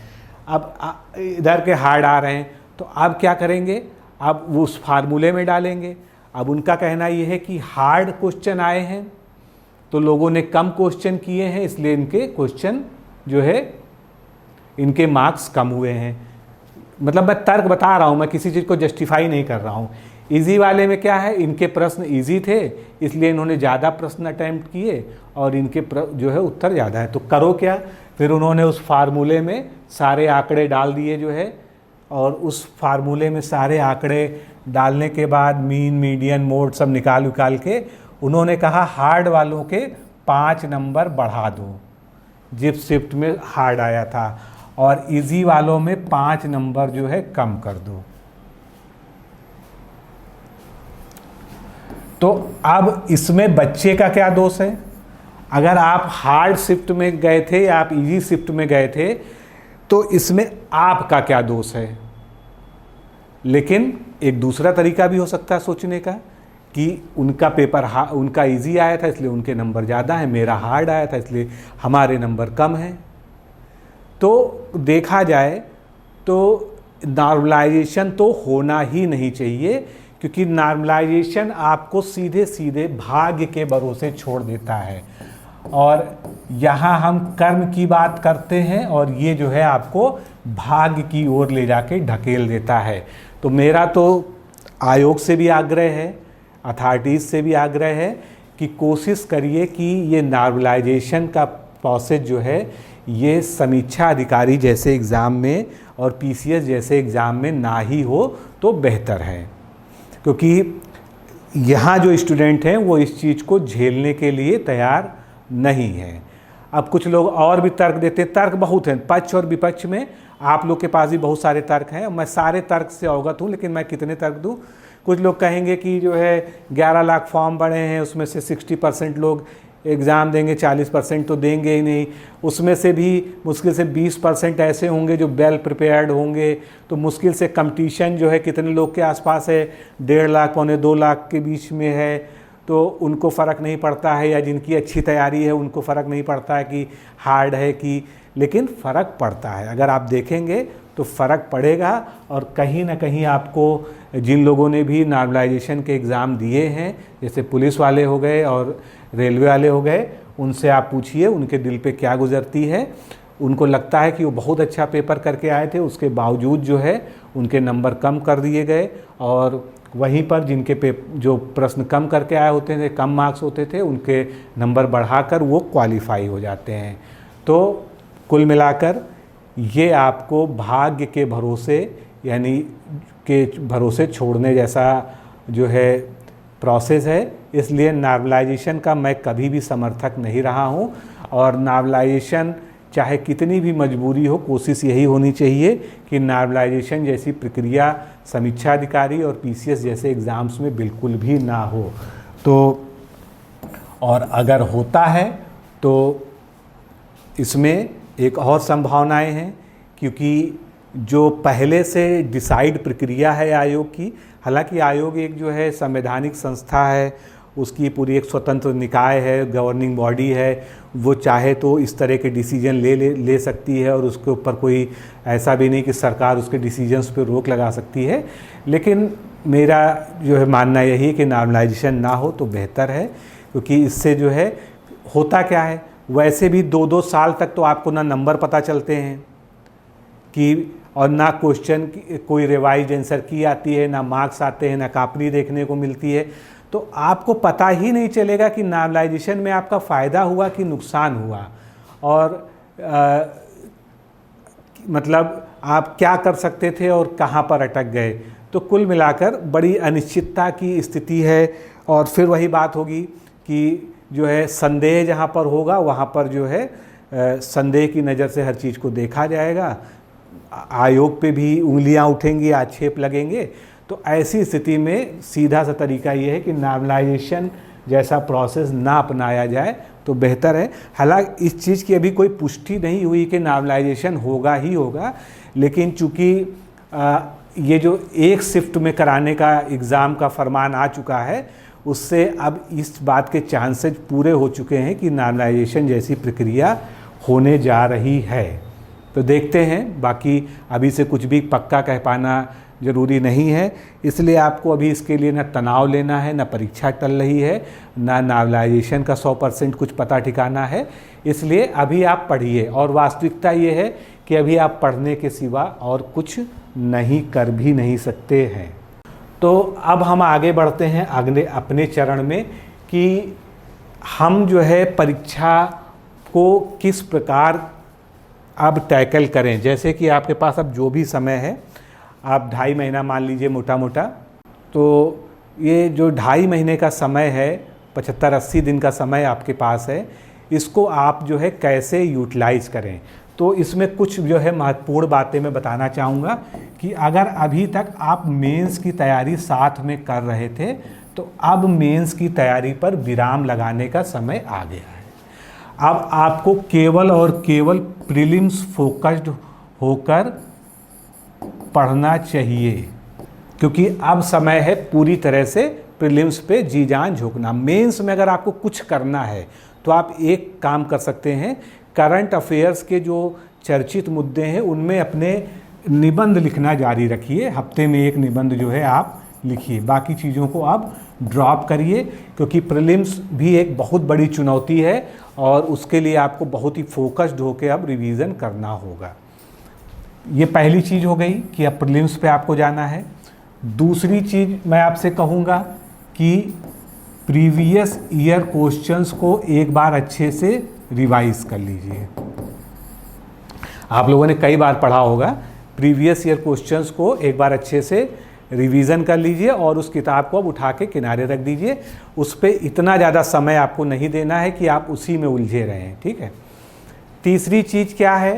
अब इधर के हार्ड आ रहे हैं तो अब क्या करेंगे, अब वो उस फार्मूले में डालेंगे। अब उनका कहना ये है कि हार्ड क्वेश्चन आए हैं तो लोगों ने कम क्वेश्चन किए हैं, इसलिए इनके क्वेश्चन जो है इनके मार्क्स कम हुए हैं। मतलब मैं तर्क बता रहा हूँ, मैं किसी चीज़ को जस्टिफाई नहीं कर रहा हूँ। इजी वाले में क्या है, इनके प्रश्न इजी थे इसलिए इन्होंने ज़्यादा प्रश्न अटैम्प्ट किए और इनके जो है उत्तर ज़्यादा है। तो करो क्या, फिर उन्होंने उस फार्मूले में सारे आंकड़े डाल दिए जो है, और उस फार्मूले में सारे आंकड़े डालने के बाद मीन, मीडियन, मोड सब निकाल के उन्होंने कहा हार्ड वालों के 5 नंबर बढ़ा दो जिस शिफ्ट में हार्ड आया था, और इजी वालों में 5 नंबर जो है कम कर दो। तो अब इसमें बच्चे का क्या दोष है? अगर आप हार्ड शिफ्ट में गए थे या आप इजी शिफ्ट में गए थे तो इसमें आपका क्या दोष है? लेकिन एक दूसरा तरीका भी हो सकता है सोचने का कि उनका पेपर उनका इजी आया था इसलिए उनके नंबर ज़्यादा हैं, मेरा हार्ड आया था इसलिए हमारे नंबर कम हैं। तो देखा जाए तो नॉर्मलाइजेशन तो होना ही नहीं चाहिए, क्योंकि नॉर्मलाइजेशन आपको सीधे सीधे भाग्य के भरोसे छोड़ देता है। और यहाँ हम कर्म की बात करते हैं और ये जो है आपको भाग्य की ओर ले जाके ढकेल देता है। तो मेरा तो आयोग से भी आग्रह है, अथॉरिटीज़ से भी आग्रह है कि कोशिश करिए कि ये नॉर्मलाइजेशन का प्रोसेस जो है ये समीक्षा अधिकारी जैसे एग्ज़ाम में और पीसीएस जैसे एग्ज़ाम में ना ही हो तो बेहतर है, क्योंकि यहाँ जो स्टूडेंट हैं वो इस चीज़ को झेलने के लिए तैयार नहीं है। अब कुछ लोग और भी तर्क देते हैं, तर्क बहुत हैं, पक्ष और विपक्ष में आप लोग के पास भी बहुत सारे तर्क हैं। मैं सारे तर्क से अवगत हूँ, लेकिन मैं कितने तर्क दूँ? कुछ लोग कहेंगे कि जो है 11 लाख फॉर्म पड़े हैं, उसमें से 60% लोग एग्ज़ाम देंगे, 40% तो देंगे ही नहीं। उसमें से भी मुश्किल से 20% ऐसे होंगे जो वेल प्रिपेयर्ड होंगे। तो मुश्किल से कंपटीशन जो है कितने लोग के आसपास है, 1.5 लाख पौने 2 लाख के बीच में है। तो उनको फ़र्क नहीं पड़ता है, या जिनकी अच्छी तैयारी है उनको फ़र्क नहीं पड़ता है कि हार्ड है कि, लेकिन फ़र्क पड़ता है। अगर आप देखेंगे तो फ़र्क पड़ेगा। और कहीं ना कहीं आपको जिन लोगों ने भी नॉर्मलाइजेशन के एग्ज़ाम दिए हैं, जैसे पुलिस वाले हो गए और रेलवे वाले हो गए, उनसे आप पूछिए उनके दिल पे क्या गुजरती है। उनको लगता है कि वो बहुत अच्छा पेपर करके आए थे, उसके बावजूद जो है उनके नंबर कम कर दिए गए। और वहीं पर जिनके जो प्रश्न कम करके आए होते थे, कम मार्क्स होते थे, उनके नंबर बढ़ाकर वो क्वालिफाई हो जाते हैं। तो कुल मिलाकर ये आपको भाग्य के भरोसे यानी के भरोसे छोड़ने जैसा जो है प्रोसेस है। इसलिए नॉर्मलाइजेशन का मैं कभी भी समर्थक नहीं रहा हूँ। और नॉर्मलाइजेशन चाहे कितनी भी मजबूरी हो, कोशिश यही होनी चाहिए कि नॉर्मलाइजेशन जैसी प्रक्रिया समीक्षा अधिकारी और पीसीएस जैसे एग्ज़ाम्स में बिल्कुल भी ना हो। तो और अगर होता है तो इसमें एक और संभावनाएं हैं, क्योंकि जो पहले से डिसाइड प्रक्रिया है आयोग की, हालांकि आयोग एक जो है संवैधानिक संस्था है, उसकी पूरी एक स्वतंत्र निकाय है, गवर्निंग बॉडी है, वो चाहे तो इस तरह के डिसीजन ले सकती है और उसके ऊपर कोई ऐसा भी नहीं कि सरकार उसके डिसीजंस पे रोक लगा सकती है। लेकिन मेरा जो है मानना यही है कि नॉर्मलाइजेशन ना हो तो बेहतर है, क्योंकि इससे जो है होता क्या है, वैसे भी 2-2 साल तक तो आपको ना नंबर पता चलते हैं कि, और ना क्वेश्चन कोई रिवाइज आंसर की आती है, ना मार्क्स आते हैं, ना कॉपी देखने को मिलती है। तो आपको पता ही नहीं चलेगा कि नॉर्मलाइजेशन में आपका फ़ायदा हुआ कि नुकसान हुआ, और मतलब आप क्या कर सकते थे और कहाँ पर अटक गए। तो कुल मिलाकर बड़ी अनिश्चितता की स्थिति है। और फिर वही बात होगी कि जो है संदेह जहाँ पर होगा वहाँ पर जो है संदेह की नज़र से हर चीज़ को देखा जाएगा, आयोग पे भी उंगलियाँ उठेंगी, आक्षेप लगेंगे। तो ऐसी स्थिति में सीधा सा तरीका ये है कि नॉर्मलाइजेशन जैसा प्रोसेस ना अपनाया जाए तो बेहतर है। हालांकि इस चीज़ की अभी कोई पुष्टि नहीं हुई कि नॉर्मलाइजेशन होगा ही होगा, लेकिन चूँकि ये जो एक शिफ्ट में कराने का एग्ज़ाम का फरमान आ चुका है, उससे अब इस बात के चांसेस पूरे हो चुके हैं कि नॉर्मलाइजेशन जैसी प्रक्रिया होने जा रही है। तो देखते हैं, बाकी अभी से कुछ भी पक्का कह पाना ज़रूरी नहीं है। इसलिए आपको अभी इसके लिए ना तनाव लेना है, ना परीक्षा टल रही है, ना नॉर्मलाइजेशन का 100% कुछ पता ठिकाना है। इसलिए अभी आप पढ़िए, और वास्तविकता ये है कि अभी आप पढ़ने के सिवा और कुछ नहीं कर भी नहीं सकते हैं। तो अब हम आगे बढ़ते हैं अगले अपने चरण में कि हम जो है परीक्षा को किस प्रकार अब टैकल करें। जैसे कि आपके पास अब जो भी समय है, आप 2.5 महीना मान लीजिए मोटा मोटा, तो ये जो 2.5 महीने का समय है, 75-80 दिन का समय आपके पास है, इसको आप जो है कैसे यूटिलाइज़ करें। तो इसमें कुछ जो है महत्वपूर्ण बातें मैं बताना चाहूँगा कि अगर अभी तक आप मेंस की तैयारी साथ में कर रहे थे तो अब मेंस की तैयारी पर विराम लगाने का समय आ गया है। अब आपको केवल और केवल प्रीलिम्स फोकस्ड होकर पढ़ना चाहिए, क्योंकि अब समय है पूरी तरह से प्रीलिम्स पे जी जान झोंकना। मेंस में अगर आपको कुछ करना है तो आप एक काम कर सकते हैं, करंट अफेयर्स के जो चर्चित मुद्दे हैं उनमें अपने निबंध लिखना जारी रखिए। हफ्ते में एक निबंध जो है आप लिखिए, बाकी चीज़ों को आप ड्रॉप करिए, क्योंकि प्रीलिम्स भी एक बहुत बड़ी चुनौती है और उसके लिए आपको बहुत ही फोकस्ड होकर अब रिवीजन करना होगा। ये पहली चीज़ हो गई कि अब प्रीलिम्स पे आपको जाना है। दूसरी चीज़ मैं आपसे कहूँगा कि प्रीवियस ईयर क्वेश्चंस को एक बार अच्छे से रिवाइज कर लीजिए। आप लोगों ने कई बार पढ़ा होगा, प्रीवियस ईयर क्वेश्चंस को एक बार अच्छे से रिवीजन कर लीजिए और उस किताब को अब उठा के किनारे रख दीजिए। उस पर इतना ज़्यादा समय आपको नहीं देना है कि आप उसी में उलझे रहें, ठीक है। तीसरी चीज़ क्या है,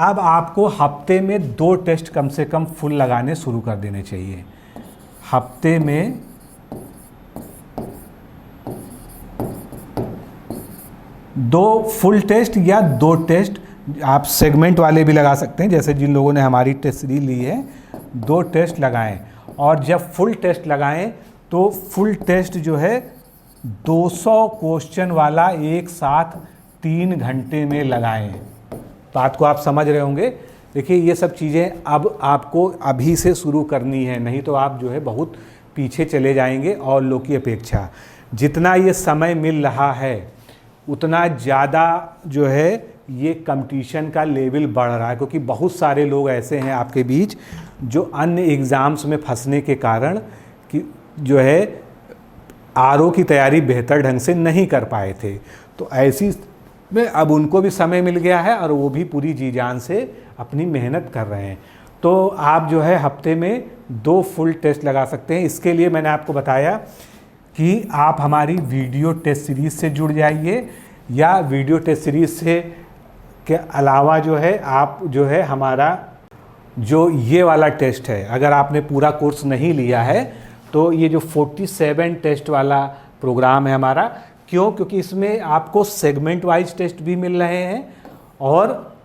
अब आपको हफ्ते में 2 टेस्ट कम से कम फुल लगाने शुरू कर देने चाहिए। हफ्ते में 2 फुल टेस्ट या 2 टेस्ट, आप सेगमेंट वाले भी लगा सकते हैं, जैसे जिन लोगों ने हमारी टेस्ट सीरीज ली है 2 टेस्ट लगाएं। और जब फुल टेस्ट लगाएं तो फुल टेस्ट जो है 200 क्वेश्चन वाला एक साथ 3 घंटे में लगाएं। बात को आप समझ रहे होंगे। देखिए ये सब चीज़ें अब आपको अभी से शुरू करनी है, नहीं तो आप जो है बहुत पीछे चले जाएंगे और लोग की अपेक्षा। जितना ये समय मिल रहा है उतना ज़्यादा जो है ये कंपटीशन का लेवल बढ़ रहा है, क्योंकि बहुत सारे लोग ऐसे हैं आपके बीच जो अन्य एग्ज़ाम्स में फंसने के कारण कि जो है आरओ की तैयारी बेहतर ढंग से नहीं कर पाए थे। तो ऐसी में अब उनको भी समय मिल गया है और वो भी पूरी जी जान से अपनी मेहनत कर रहे हैं। तो आप जो है हफ्ते में 2 फुल टेस्ट लगा सकते हैं। इसके लिए मैंने आपको बताया कि आप हमारी वीडियो टेस्ट सीरीज़ से जुड़ जाइए, या वीडियो टेस्ट सीरीज़ से के अलावा जो है आप जो है हमारा जो ये वाला टेस्ट है, अगर आपने पूरा कोर्स नहीं लिया है तो ये जो 47 टेस्ट वाला प्रोग्राम है हमारा, क्यों? क्योंकि इसमें आपको सेगमेंट वाइज टेस्ट भी मिल रहे हैं और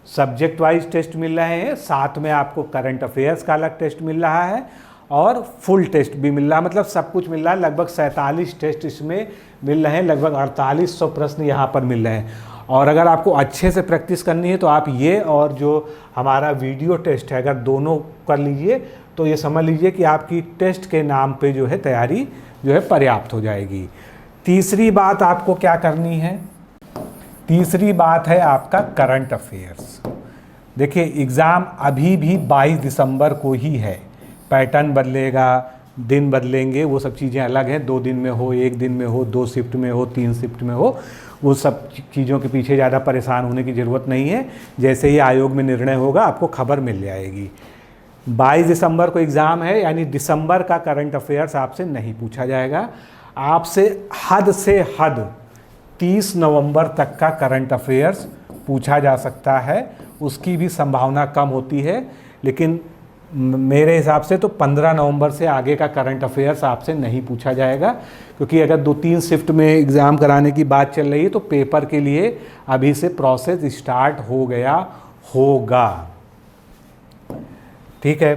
सब्जेक्ट वाइज टेस्ट मिल रहे हैं, साथ में आपको करंट अफेयर्स का अलग टेस्ट मिल रहा है और फुल टेस्ट भी मिल रहा है। मतलब सब कुछ मिल रहा है। लगभग 47 टेस्ट इसमें मिल रहे हैं, लगभग 4800 प्रश्न यहाँ पर मिल रहे हैं। और अगर आपको अच्छे से प्रैक्टिस करनी है तो आप ये और जो हमारा वीडियो टेस्ट है अगर दोनों कर लीजिए तो ये समझ लीजिए कि आपकी टेस्ट के नाम पे जो है तैयारी जो है पर्याप्त हो जाएगी। तीसरी बात आपको क्या करनी है, तीसरी बात है आपका करंट अफेयर्स। देखिए एग्ज़ाम अभी भी 22 दिसंबर को ही है। पैटर्न बदलेगा, दिन बदलेंगे, वो सब चीज़ें अलग हैं। 2 दिन में हो, 1 दिन में हो, 2 शिफ्ट में हो, 3 शिफ्ट में हो, वो सब चीज़ों के पीछे ज़्यादा परेशान होने की ज़रूरत नहीं है। जैसे ही आयोग में निर्णय होगा आपको खबर मिल जाएगी। 22 दिसंबर को एग्ज़ाम है, यानी दिसंबर का करंट अफेयर्स आपसे नहीं पूछा जाएगा। आपसे हद 30 नवंबर तक का करंट अफेयर्स पूछा जा सकता है, उसकी भी संभावना कम होती है। लेकिन मेरे हिसाब से तो 15 नवंबर से आगे का करंट अफेयर्स आपसे नहीं पूछा जाएगा, क्योंकि अगर 2-3 शिफ्ट में एग्ज़ाम कराने की बात चल रही है तो पेपर के लिए अभी से प्रोसेस स्टार्ट हो गया होगा। ठीक है,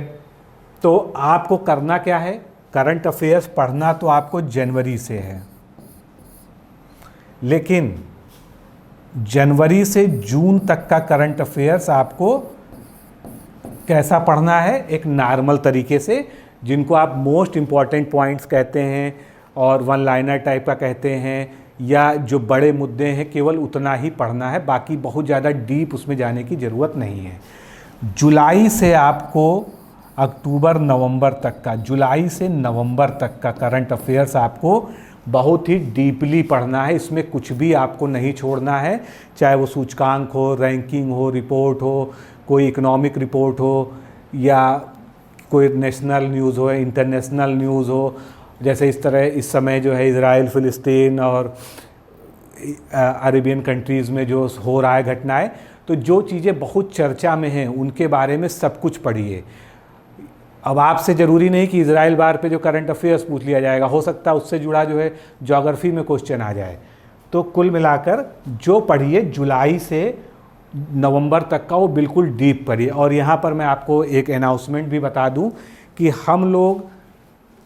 तो आपको करना क्या है, करंट अफेयर्स पढ़ना तो आपको जनवरी से है, लेकिन जनवरी से जून तक का करंट अफेयर्स आपको कैसा पढ़ना है, एक नॉर्मल तरीके से, जिनको आप मोस्ट इम्पॉर्टेंट पॉइंट्स कहते हैं और 1 लाइनर टाइप का कहते हैं, या जो बड़े मुद्दे हैं केवल उतना ही पढ़ना है, बाकी बहुत ज़्यादा डीप उसमें जाने की ज़रूरत नहीं है। जुलाई से आपको अक्टूबर नवंबर तक का, जुलाई से नवंबर तक का करंट अफेयर्स आपको बहुत ही डीपली पढ़ना है। इसमें कुछ भी आपको नहीं छोड़ना है, चाहे वो सूचकांक हो, रैंकिंग हो, रिपोर्ट हो, कोई इकोनॉमिक रिपोर्ट हो, या कोई नेशनल न्यूज़ हो, इंटरनेशनल न्यूज़ हो। जैसे इस तरह इस समय जो है इजराइल, फ़िलिस्तीन और अरेबियन कंट्रीज़ में जो हो रहा है घटनाएं, तो जो चीज़ें बहुत चर्चा में हैं उनके बारे में सब कुछ पढ़िए। अब आपसे ज़रूरी नहीं कि इजराइल बार पे जो करंट अफेयर्स पूछ लिया जाएगा, हो सकता है उससे जुड़ा जो है ज्योग्राफी में क्वेश्चन आ जाए। तो कुल मिलाकर जो पढ़िए जुलाई से नवंबर तक का वो बिल्कुल डीप पढ़िए। और यहाँ पर मैं आपको एक अनाउंसमेंट भी बता दूँ कि हम लोग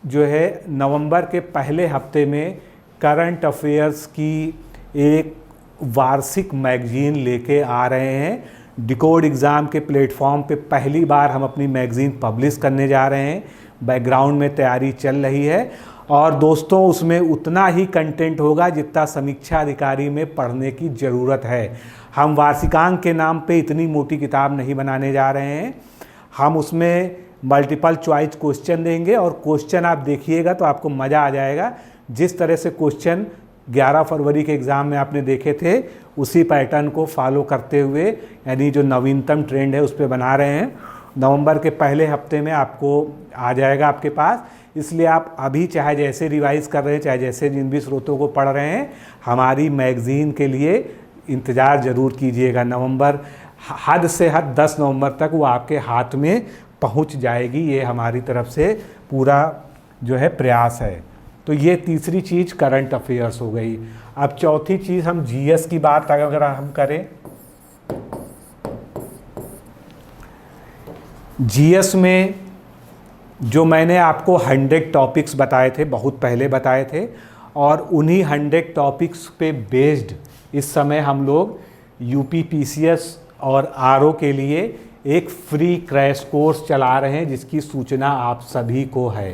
जो है नवंबर के पहले हफ्ते में करंट अफेयर्स की एक वार्षिक मैगजीन लेके आ रहे हैं। डिकोड एग्ज़ाम के प्लेटफॉर्म पे पहली बार हम अपनी मैगज़ीन पब्लिश करने जा रहे हैं। बैकग्राउंड में तैयारी चल रही है और दोस्तों उसमें उतना ही कंटेंट होगा जितना समीक्षा अधिकारी में पढ़ने की ज़रूरत है। हम वार्षिकांक के नाम पे इतनी मोटी किताब नहीं बनाने जा रहे हैं। हम उसमें मल्टीपल चॉइस क्वेश्चन देंगे और क्वेश्चन आप देखिएगा तो आपको मज़ा आ जाएगा। जिस तरह से क्वेश्चन 11 फरवरी के एग्ज़ाम में आपने देखे थे उसी पैटर्न को फॉलो करते हुए, यानी जो नवीनतम ट्रेंड है उस पर बना रहे हैं। नवंबर के पहले हफ्ते में आपको आ जाएगा आपके पास। इसलिए आप अभी चाहे जैसे रिवाइज़ कर रहे हैं, चाहे जैसे जिन भी स्रोतों को पढ़ रहे हैं, हमारी मैगज़ीन के लिए इंतज़ार ज़रूर कीजिएगा। नवंबर हद से हद 10 नवंबर तक वो आपके हाथ में पहुंच जाएगी। ये हमारी तरफ से पूरा जो है प्रयास है। तो ये तीसरी चीज़ करंट अफेयर्स हो गई। अब चौथी चीज़ हम जीएस की बात अगर हम करें, जीएस में जो मैंने आपको 100 टॉपिक्स बताए थे, बहुत पहले बताए थे, और उन्हीं 100 टॉपिक्स पे बेस्ड इस समय हम लोग यूपी पीसीएस और आरओ के लिए एक फ्री क्रैश कोर्स चला रहे हैं जिसकी सूचना आप सभी को है।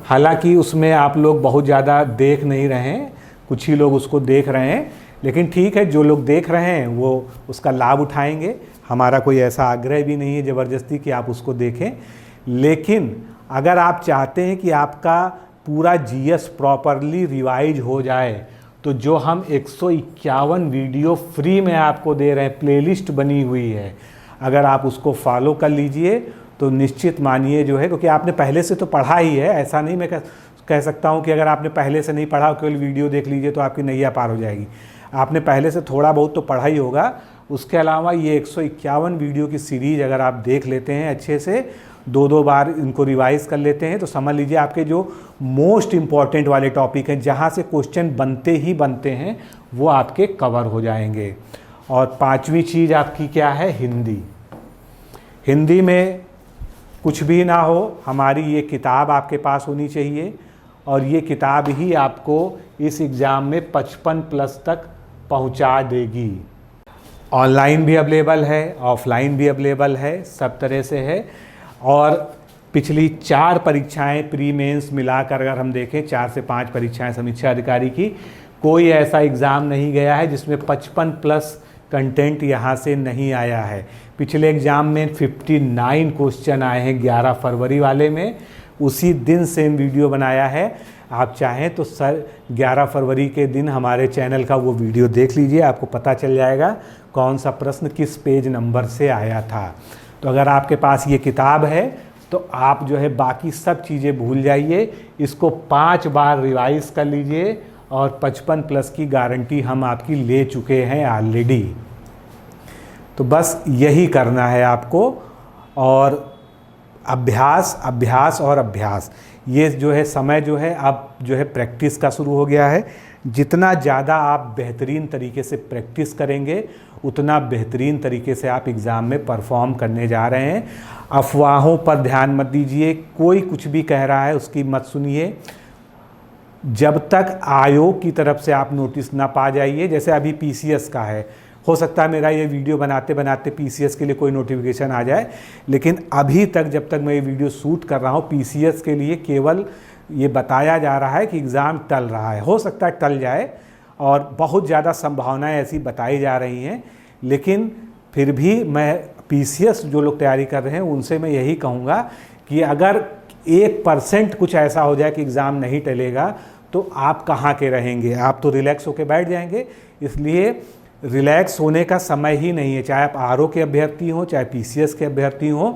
हालांकि उसमें आप लोग बहुत ज़्यादा देख नहीं रहे हैं, कुछ ही लोग उसको देख रहे हैं, लेकिन ठीक है, जो लोग देख रहे हैं वो उसका लाभ उठाएंगे। हमारा कोई ऐसा आग्रह भी नहीं है ज़बरदस्ती कि आप उसको देखें। लेकिन अगर आप चाहते हैं कि आपका पूरा जीएस प्रॉपरली रिवाइज हो जाए तो जो हम 151 वीडियो फ्री में आपको दे रहे हैं, प्लेलिस्ट बनी हुई है, अगर आप उसको फॉलो कर लीजिए तो निश्चित मानिए जो है, क्योंकि आपने पहले से तो पढ़ा ही है, ऐसा नहीं मैं कह सकता हूँ कि अगर आपने पहले से नहीं पढ़ा केवल वीडियो देख लीजिए तो आपकी नैया पार हो जाएगी। आपने पहले से थोड़ा बहुत तो पढ़ा ही होगा। उसके अलावा ये 151 वीडियो की सीरीज़ अगर आप देख लेते हैं अच्छे से, 2-2 बार इनको रिवाइज़ कर लेते हैं, तो समझ लीजिए आपके जो मोस्ट इम्पॉर्टेंट वाले टॉपिक हैं, जहाँ से क्वेश्चन बनते ही बनते हैं, वो आपके कवर हो जाएंगे। और पांचवी चीज़ आपकी क्या है? हिंदी। हिंदी में कुछ भी ना हो, हमारी ये किताब आपके पास होनी चाहिए और ये किताब ही आपको इस एग्ज़ाम में 55+ तक पहुंचा देगी। ऑनलाइन भी अवेलेबल है, ऑफलाइन भी अवेलेबल है, सब तरह से है। और पिछली 4 परीक्षाएं प्री मेंस मिलाकर अगर हम देखें, 4 से 5 परीक्षाएं समीक्षा अधिकारी की, कोई ऐसा एग्ज़ाम नहीं गया है जिसमें 55+ कंटेंट यहाँ से नहीं आया है। पिछले एग्ज़ाम में 59 क्वेश्चन आए हैं 11 फरवरी वाले में, उसी दिन सेम वीडियो बनाया है। आप चाहें तो 11 फरवरी के दिन हमारे चैनल का वो वीडियो देख लीजिए, आपको पता चल जाएगा कौन सा प्रश्न किस पेज नंबर से आया था। तो अगर आपके पास ये किताब है तो आप जो है बाकी सब चीज़ें भूल जाइए, इसको 5 बार रिवाइज कर लीजिए और 55+ की गारंटी हम आपकी ले चुके हैं ऑलरेडी। तो बस यही करना है आपको, और अभ्यास अभ्यास और अभ्यास। ये जो है समय जो है अब जो है प्रैक्टिस का शुरू हो गया है। जितना ज़्यादा आप बेहतरीन तरीके से प्रैक्टिस करेंगे उतना बेहतरीन तरीके से आप एग्ज़ाम में परफॉर्म करने जा रहे हैं। अफवाहों पर ध्यान मत दीजिए, कोई कुछ भी कह रहा है उसकी मत सुनिए। जब तक आयोग की तरफ से आप नोटिस ना पा जाइए, जैसे अभी पीसीएस का है, हो सकता है मेरा ये वीडियो बनाते बनाते पीसीएस के लिए कोई नोटिफिकेशन आ जाए, लेकिन अभी तक जब तक मैं ये वीडियो शूट कर रहा हूँ पीसीएस के लिए केवल ये बताया जा रहा है कि एग्ज़ाम टल रहा है। हो सकता है टल जाए और बहुत ज़्यादा संभावनाएं ऐसी बताई जा रही हैं, लेकिन फिर भी मैं पीसीएस जो लोग तैयारी कर रहे हैं उनसे मैं यही कहूँगा कि अगर 1% कुछ ऐसा हो जाए कि एग्ज़ाम नहीं टलेगा तो आप कहाँ के रहेंगे, आप तो रिलैक्स होकर बैठ जाएंगे। इसलिए रिलैक्स होने का समय ही नहीं है, चाहे आप आरओ के अभ्यर्थी हों चाहे पीसीएस के अभ्यर्थी हों।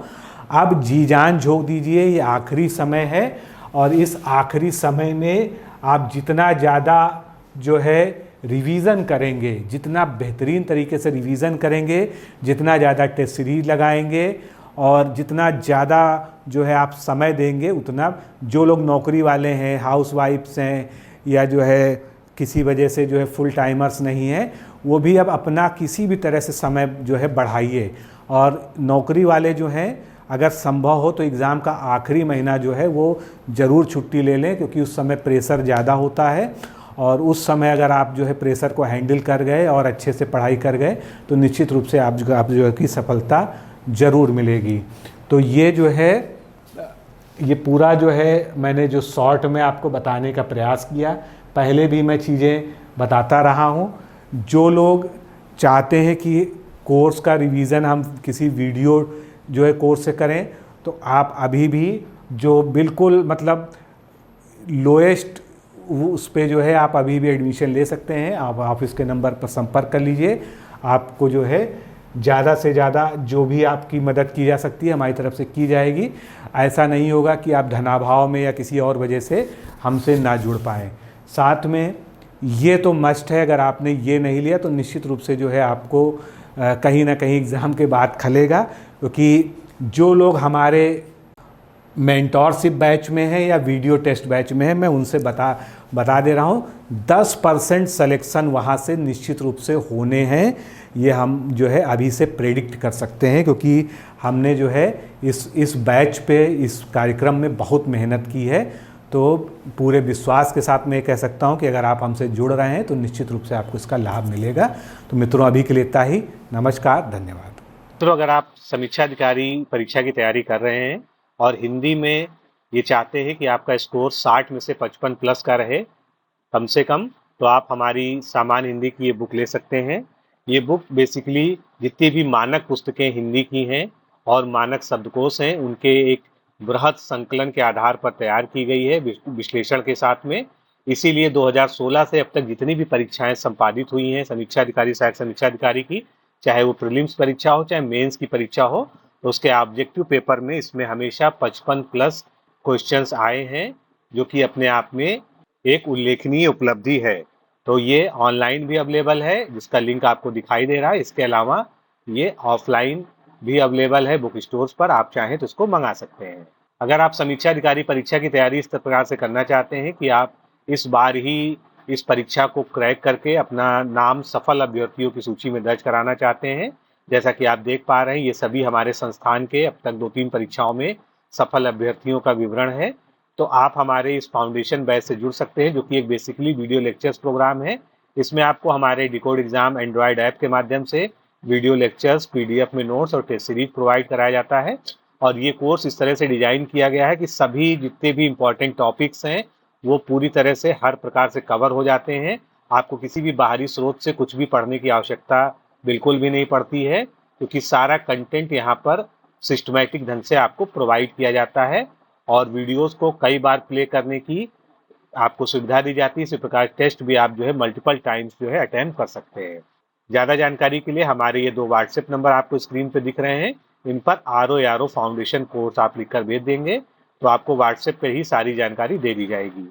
अब जी जान झोंक दीजिए, ये आखिरी समय है और इस आखिरी समय में आप जितना ज़्यादा जो है रिवीज़न करेंगे, जितना बेहतरीन तरीके से रिवीज़न करेंगे, जितना ज़्यादा टेस्ट सीरीज लगाएंगे और जितना ज़्यादा जो है आप समय देंगे, उतना जो लोग नौकरी वाले हैं, हाउस वाइफ्स हैं, या जो है किसी वजह से जो है फुल टाइमर्स नहीं हैं, वो भी अब अपना किसी भी तरह से समय जो है बढ़ाइए। और नौकरी वाले जो हैं, अगर संभव हो तो एग्ज़ाम का आखिरी महीना जो है वो ज़रूर छुट्टी ले लें, क्योंकि उस समय प्रेशर ज़्यादा होता है। और उस समय अगर आप जो है प्रेशर को हैंडल कर गए और अच्छे से पढ़ाई कर गए तो निश्चित रूप से आप जो है कि सफलता ज़रूर मिलेगी। तो ये जो है, ये पूरा जो है मैंने जो शॉर्ट में आपको बताने का प्रयास किया। पहले भी मैं चीज़ें बताता रहा हूँ। जो लोग चाहते हैं कि कोर्स का रिवीज़न हम किसी वीडियो जो है कोर्स से करें, तो आप अभी भी जो बिल्कुल मतलब लोएस्ट उस पे जो है आप अभी भी एडमिशन ले सकते हैं। आप ऑफिस के नंबर पर संपर्क कर लीजिए। आपको जो है ज़्यादा से ज़्यादा जो भी आपकी मदद की जा सकती है हमारी तरफ से की जाएगी। ऐसा नहीं होगा कि आप धनाभाव में या किसी और वजह से हमसे ना जुड़ पाएँ। साथ में ये तो मस्ट है, अगर आपने ये नहीं लिया तो निश्चित रूप से जो है आपको कहीं ना कहीं एग्ज़ाम के बाद खलेगा। क्योंकि जो लोग हमारे मेंटोरशिप बैच में है या वीडियो टेस्ट बैच में है, मैं उनसे बता दे रहा हूँ 10% सिलेक्शन वहाँ से निश्चित रूप से होने हैं। ये हम जो है अभी से प्रेडिक्ट कर सकते हैं, क्योंकि हमने जो है इस बैच पे, इस कार्यक्रम में बहुत मेहनत की है। तो पूरे विश्वास के साथ मैं कह सकता हूँ कि अगर आप हमसे जुड़ रहे हैं तो निश्चित रूप से आपको इसका लाभ मिलेगा। तो मित्रों, अभी के लिए इतना ही। नमस्कार, धन्यवाद। तो अगर आप समीक्षा अधिकारी परीक्षा की तैयारी कर रहे हैं और हिंदी में ये चाहते हैं कि आपका स्कोर 60 में से 55 प्लस का रहे कम से कम, तो आप हमारी सामान्य हिंदी की ये बुक ले सकते हैं। ये बुक बेसिकली जितनी भी मानक पुस्तकें हिंदी की हैं और मानक शब्दकोश हैं, उनके एक बृहद संकलन के आधार पर तैयार की गई है विश्लेषण के साथ में। इसीलिए 2016 से अब तक जितनी भी परीक्षाएं संपादित हुई हैं समीक्षा अधिकारी, सहायक समीक्षा अधिकारी की, चाहे वो प्रीलिम्स परीक्षा हो चाहे मेंस की परीक्षा हो, तो उसके ऑब्जेक्टिव पेपर में इसमें हमेशा 55 प्लस क्वेश्चंस आए हैं, जो कि अपने आप में एक उल्लेखनीय उपलब्धि है। तो ये ऑनलाइन भी अवेलेबल है, जिसका लिंक आपको दिखाई दे रहा है। इसके अलावा ये ऑफलाइन भी अवेलेबल है बुक स्टोर्स पर, आप चाहें तो इसको मंगा सकते हैं। अगर आप समीक्षा अधिकारी परीक्षा की तैयारी इस प्रकार से करना चाहते हैं कि आप इस बार ही इस परीक्षा को क्रैक करके अपना नाम सफल अभ्यर्थियों की सूची में दर्ज कराना चाहते हैं, जैसा कि आप देख पा रहे हैं ये सभी हमारे संस्थान के अब तक 2-3 परीक्षाओं में सफल अभ्यर्थियों का विवरण है, तो आप हमारे इस फाउंडेशन बैच से जुड़ सकते हैं, जो कि एक बेसिकली वीडियो लेक्चर्स प्रोग्राम है। इसमें आपको हमारे डिकोड एग्जाम एंड्रॉयड ऐप के माध्यम से वीडियो लेक्चर्स, पीडीएफ में नोट्स और टेस्ट सीरीज प्रोवाइड कराया जाता है। और ये कोर्स इस तरह से डिजाइन किया गया है कि सभी जितने भी इंपॉर्टेंट टॉपिक्स हैं वो पूरी तरह से हर प्रकार से कवर हो जाते हैं। आपको किसी भी बाहरी स्रोत से कुछ भी पढ़ने की आवश्यकता बिल्कुल भी नहीं पड़ती है, क्योंकि सारा कंटेंट यहाँ पर सिस्टमैटिक ढंग से आपको प्रोवाइड किया जाता है और वीडियोस को कई बार प्ले करने की आपको सुविधा दी जाती है। इसी प्रकार टेस्ट भी आप जो है मल्टीपल टाइम्स जो है अटेम्प्ट कर सकते हैं। ज़्यादा जानकारी के लिए हमारे ये 2 व्हाट्सएप नंबर आपको स्क्रीन पर दिख रहे हैं, इन पर RO फाउंडेशन कोर्स आप लिखकर भेज देंगे तो आपको व्हाट्सएप पर ही सारी जानकारी दे दी जाएगी।